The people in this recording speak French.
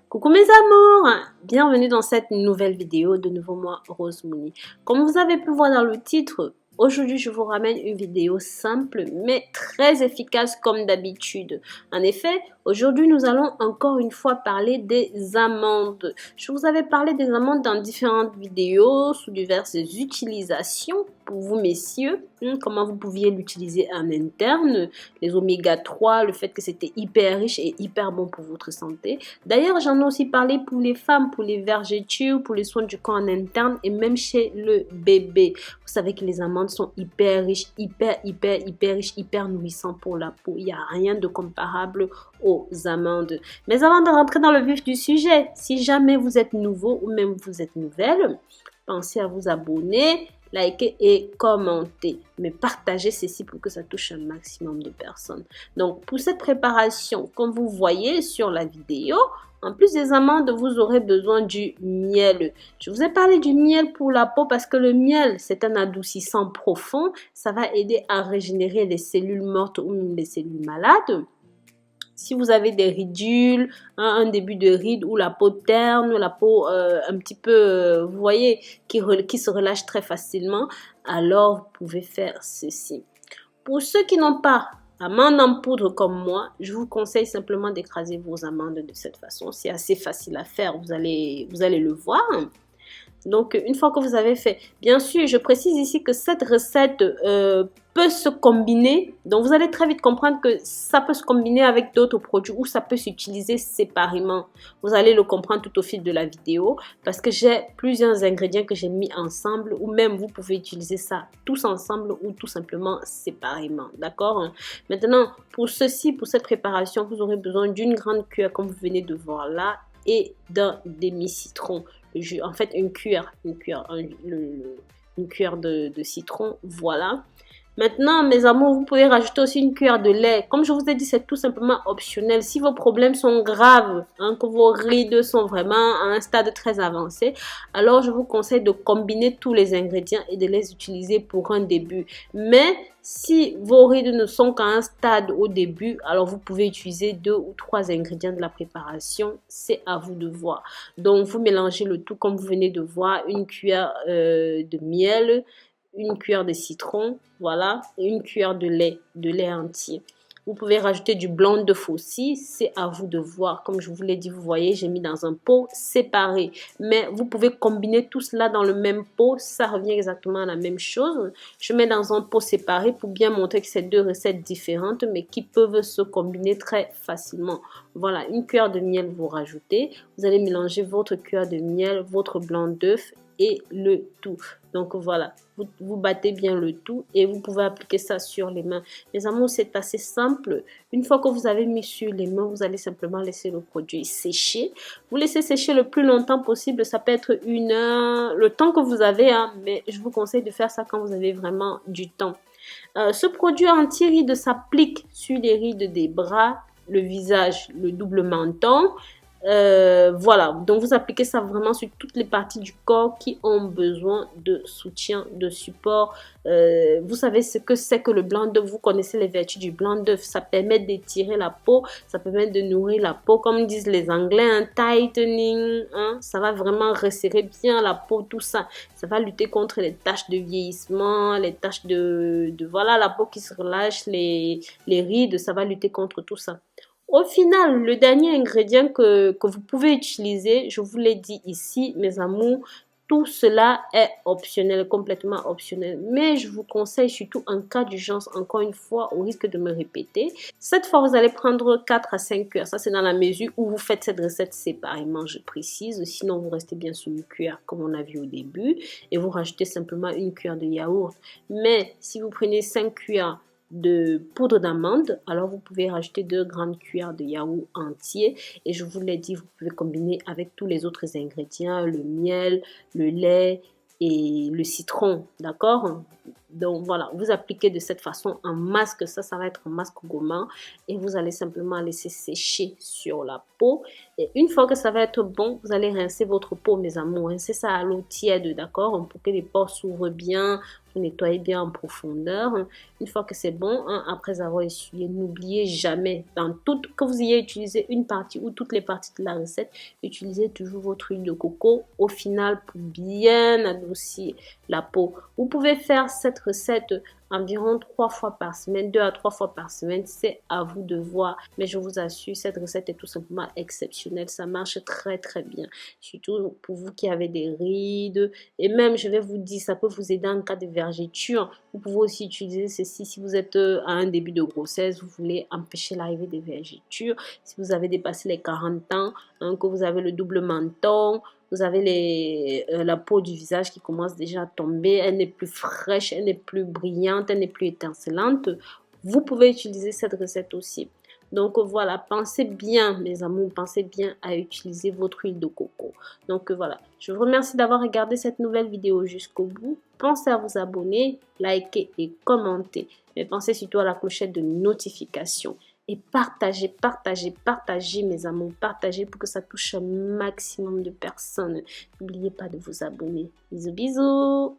Coucou mes amours, bienvenue dans cette nouvelle vidéo, de nouveau moi Rose Mouni. Comme vous avez pu voir dans le titre, aujourd'hui je vous ramène une vidéo simple mais très efficace comme d'habitude. En effet, aujourd'hui nous allons encore une fois parler des amandes. Je vous avais parlé des amandes dans différentes vidéos sous diverses utilisations pour vous messieurs, comment vous pouviez l'utiliser en interne, les oméga 3, le fait que c'était hyper riche et hyper bon pour votre santé. D'ailleurs, j'en ai aussi parlé pour les femmes, pour les vergetures, pour les soins du corps en interne et même chez le bébé. Vous savez que les amandes sont hyper riches, hyper riches, hyper nourrissants pour la peau. Il n'y a rien de comparable aux amandes. Mais avant de rentrer dans le vif du sujet, si jamais vous êtes nouveau ou même vous êtes nouvelle, pensez à vous abonner, liker et commenter. Mais partagez ceci pour que ça touche un maximum de personnes. Donc, pour cette préparation, comme vous voyez sur la vidéo, en plus des amandes, vous aurez besoin du miel. Je vous ai parlé du miel pour la peau parce que le miel, c'est un adoucissant profond. Ça va aider à régénérer les cellules mortes ou même les cellules malades. Si vous avez des ridules, un début de ride ou la peau terne, la peau un petit peu, vous voyez, qui se relâche très facilement, alors vous pouvez faire ceci. Pour ceux qui n'ont pas amandes en poudre comme moi, je vous conseille simplement d'écraser vos amandes de cette façon. C'est assez facile à faire, vous allez le voir. Donc, une fois que vous avez fait, bien sûr, je précise ici que cette recette peut se combiner. Donc, vous allez très vite comprendre que ça peut se combiner avec d'autres produits ou ça peut s'utiliser séparément. Vous allez le comprendre tout au fil de la vidéo parce que j'ai plusieurs ingrédients que j'ai mis ensemble ou même vous pouvez utiliser ça tous ensemble ou tout simplement séparément. D'accord? Maintenant, pour ceci, pour cette préparation, vous aurez besoin d'une grande cuillère comme vous venez de voir là et d'un demi-citron. En fait, une cuillère de citron, voilà. Maintenant, mes amours, vous pouvez rajouter aussi une cuillère de lait. Comme je vous ai dit, c'est tout simplement optionnel. Si vos problèmes sont graves, que vos rides sont vraiment à un stade très avancé, alors je vous conseille de combiner tous les ingrédients et de les utiliser pour un début. Mais si vos rides ne sont qu'à un stade au début, alors vous pouvez utiliser 2 ou 3 ingrédients de la préparation. C'est à vous de voir. Donc, vous mélangez le tout comme vous venez de voir. Une cuillère de miel, une cuillère de citron, voilà, et une cuillère de lait entier. Vous pouvez rajouter du blanc d'œuf aussi, c'est à vous de voir. Comme je vous l'ai dit, vous voyez, j'ai mis dans un pot séparé. Mais vous pouvez combiner tout cela dans le même pot, ça revient exactement à la même chose. Je mets dans un pot séparé pour bien montrer que c'est 2 recettes différentes, mais qui peuvent se combiner très facilement. Voilà, une cuillère de miel, vous rajoutez. Vous allez mélanger votre cuillère de miel, votre blanc d'œuf et le tout. Donc voilà, vous battez bien le tout et vous pouvez appliquer ça sur les mains. Les amours, c'est assez simple. Une fois que vous avez mis sur les mains, vous allez simplement laisser le produit sécher. Vous laissez sécher le plus longtemps possible. Ça peut être 1 heure, le temps que vous avez, mais je vous conseille de faire ça quand vous avez vraiment du temps. Ce produit anti-rides s'applique sur les rides des bras, le visage, le double menton. Voilà, donc vous appliquez ça vraiment sur toutes les parties du corps qui ont besoin de soutien, de support. Vous savez ce que c'est que le blanc d'œuf, vous connaissez les vertus du blanc d'œuf, ça permet d'étirer la peau, ça permet de nourrir la peau, comme disent les Anglais, tightening, ça va vraiment resserrer bien la peau, tout ça. Ça va lutter contre les taches de vieillissement, les taches voilà, la peau qui se relâche, les rides, ça va lutter contre tout ça. Au final, le dernier ingrédient que vous pouvez utiliser, je vous l'ai dit ici, mes amours, tout cela est optionnel, complètement optionnel. Mais je vous conseille surtout en cas d'urgence, encore une fois, au risque de me répéter. Cette fois, vous allez prendre 4 à 5 cuillères. Ça, c'est dans la mesure où vous faites cette recette séparément, je précise. Sinon, vous restez bien sur une cuillère, comme on a vu au début. Et vous rajoutez simplement une cuillère de yaourt. Mais si vous prenez 5 cuillères de poudre d'amande, alors vous pouvez rajouter 2 grandes cuillères de yaourt entier et je vous l'ai dit, vous pouvez combiner avec tous les autres ingrédients, le miel, le lait et le citron, d'accord? Donc voilà, vous appliquez de cette façon un masque, ça va être un masque gommant et vous allez simplement laisser sécher sur la peau et une fois que ça va être bon, vous allez rincer votre peau mes amours, rincez ça à l'eau tiède, d'accord? Pour que les pores s'ouvrent bien, Vous nettoyez bien en profondeur. Une fois que c'est bon, après avoir essuyé, n'oubliez jamais, que vous ayez utilisé une partie ou toutes les parties de la recette, utilisez toujours votre huile de coco au final pour bien adoucir la peau. Vous pouvez faire cette recette environ 3 fois par semaine, 2 à 3 fois par semaine, c'est à vous de voir. Mais je vous assure, cette recette est tout simplement exceptionnelle. Ça marche très très bien. Surtout pour vous qui avez des rides. Et même, je vais vous dire, ça peut vous aider en cas de vergeture. Vous pouvez aussi utiliser ceci si vous êtes à un début de grossesse, vous voulez empêcher l'arrivée des vergetures. Si vous avez dépassé les 40 ans, que vous avez le double menton, vous avez la peau du visage qui commence déjà à tomber, elle n'est plus fraîche, elle n'est plus brillante, elle n'est plus étincelante. Vous pouvez utiliser cette recette aussi. Donc voilà, pensez bien, mes amours, pensez bien à utiliser votre huile de coco. Donc voilà, je vous remercie d'avoir regardé cette nouvelle vidéo jusqu'au bout. Pensez à vous abonner, liker et commenter. Mais pensez surtout à la clochette de notification. Et partagez, partagez, partagez, mes amours, partagez pour que ça touche un maximum de personnes. N'oubliez pas de vous abonner. Bisous, bisous!